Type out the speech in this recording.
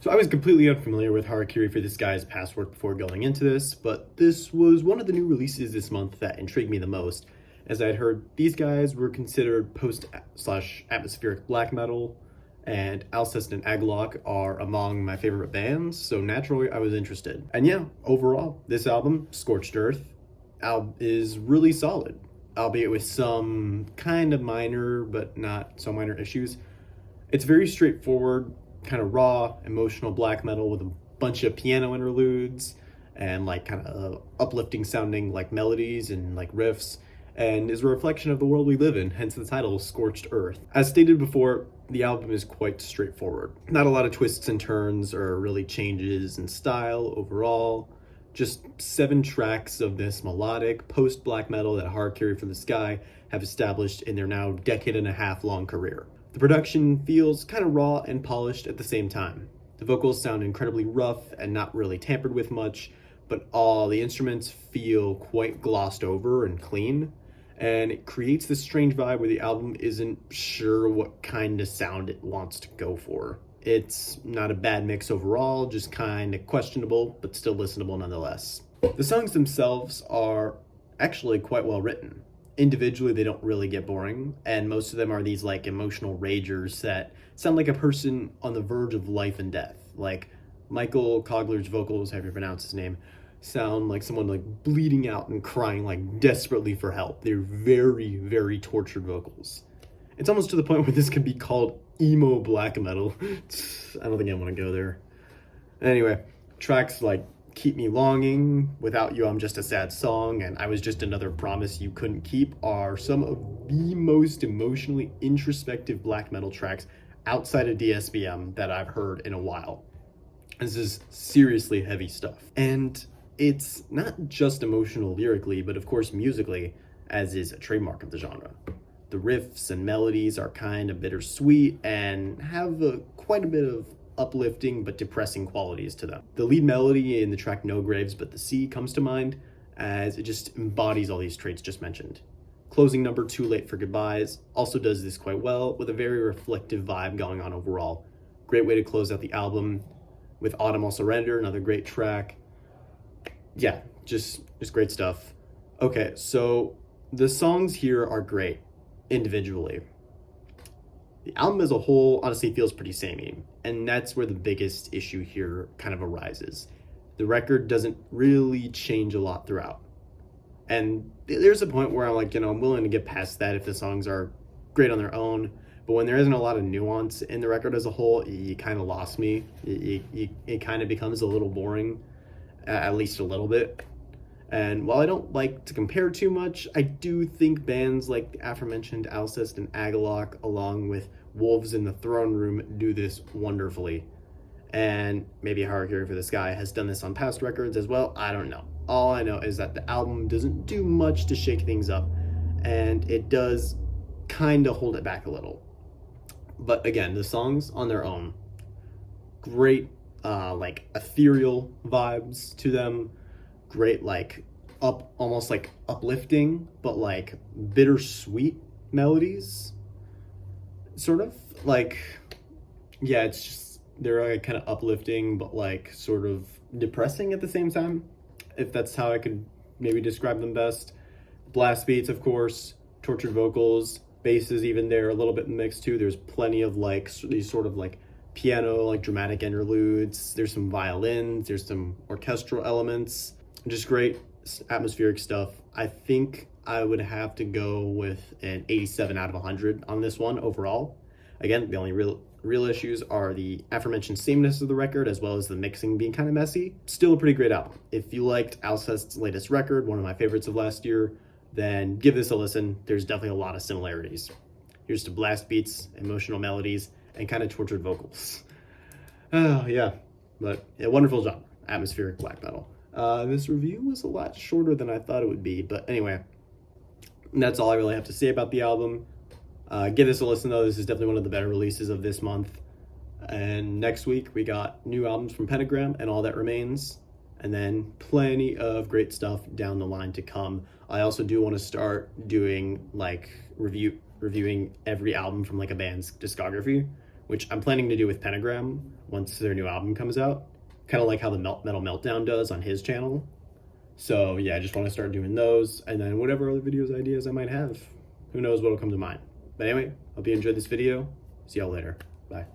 So I was completely unfamiliar with Harakiri For the Sky's past work before going into this, but this was one of the new releases this month that intrigued me the most, as I'd heard these guys were considered post/atmospheric black metal, and Alcest and Aglock are among my favorite bands, so naturally I was interested. And yeah, overall, this album, Scorched Earth, is really solid, albeit with some kind of minor but not so minor issues. It's very straightforward, kind of raw, emotional black metal with a bunch of piano interludes and like kind of uplifting sounding like melodies and like riffs, and is a reflection of the world we live in, hence the title Scorched Earth. As stated before, the album is quite straightforward. Not a lot of twists and turns or really changes in style overall. Just 7 tracks of this melodic post-black metal that Harakiri For the Sky have established in their now decade-and-a-half long career. The production feels kind of raw and polished at the same time. The vocals sound incredibly rough and not really tampered with much, but all the instruments feel quite glossed over and clean, and it creates this strange vibe where the album isn't sure what kind of sound it wants to go for. It's not a bad mix overall, just kind of questionable, but still listenable nonetheless. The songs themselves are actually quite well written. Individually, they don't really get boring, and most of them are these like emotional ragers that sound like a person on the verge of life and death. Like Michael Cogler's vocals, however you pronounce his name, sound like someone like bleeding out and crying like desperately for help. They're very, very tortured vocals. It's almost to the point where this could be called emo black metal. I don't think I want to go there. Anyway, tracks like Keep Me Longing, Without You I'm Just a Sad Song, and I Was Just Another Promise You Couldn't Keep are some of the most emotionally introspective black metal tracks outside of DSBM that I've heard in a while. This is seriously heavy stuff. And it's not just emotional lyrically, but of course musically, as is a trademark of the genre. The riffs and melodies are kind of bittersweet and have quite a bit of uplifting but depressing qualities to them. The lead melody in the track No Graves But the Sea comes to mind, as it just embodies all these traits just mentioned. Closing number Too Late for Goodbyes also does this quite well, with a very reflective vibe going on overall. Great way to close out the album. With Autumn I'll Surrender, another great track. Yeah, just great stuff. Okay, so the songs here are great individually. The album as a whole honestly feels pretty samey, and that's where the biggest issue here kind of arises. The record doesn't really change a lot throughout. And there's a point where I'm like, I'm willing to get past that if the songs are great on their own, but when there isn't a lot of nuance in the record as a whole, you kind of lost me. It kind of becomes a little boring, at least a little bit. And while I don't like to compare too much, I do think bands like the aforementioned Alcest and Agalock, along with Wolves in the Throne Room, do this wonderfully. And maybe Harakiri For the Sky has done this on past records as well, I don't know. All I know is that the album doesn't do much to shake things up, and it does kind of hold it back a little. But again, the songs on their own, great like ethereal vibes to them. Great like almost like uplifting but like bittersweet melodies, sort of like, yeah, it's just they're like kind of uplifting but like sort of depressing at the same time, if that's how I could maybe describe them best. Blast beats, of course, tortured vocals, bass is even there a little bit mixed too. There's plenty of like these sort of like piano like dramatic interludes. There's some violins, there's some orchestral elements. Just great atmospheric stuff. I think I would have to go with an 87 out of 100 on this one overall. Again, the only real issues are the aforementioned sameness of the record, as well as the mixing being kind of messy. Still a pretty great album. If you liked Alcest's latest record, one of my favorites of last year, then give this a listen. There's definitely a lot of similarities. Here's to blast beats, emotional melodies, and kind of tortured vocals. Oh yeah, but a wonderful genre, atmospheric black metal. This review was a lot shorter than I thought it would be, but anyway, that's all I really have to say about the album. Give this a listen though, this is definitely one of the better releases of this month. And next week we got new albums from Pentagram and All That Remains, and then plenty of great stuff down the line to come. I also do want to start doing like reviewing every album from like a band's discography, which I'm planning to do with Pentagram once their new album comes out. Kind of like how the Metal Meltdown does on his channel. So yeah, I just want to start doing those, and then whatever other videos ideas I might have. Who knows what'll come to mind. But anyway, hope you enjoyed this video. See y'all later. Bye.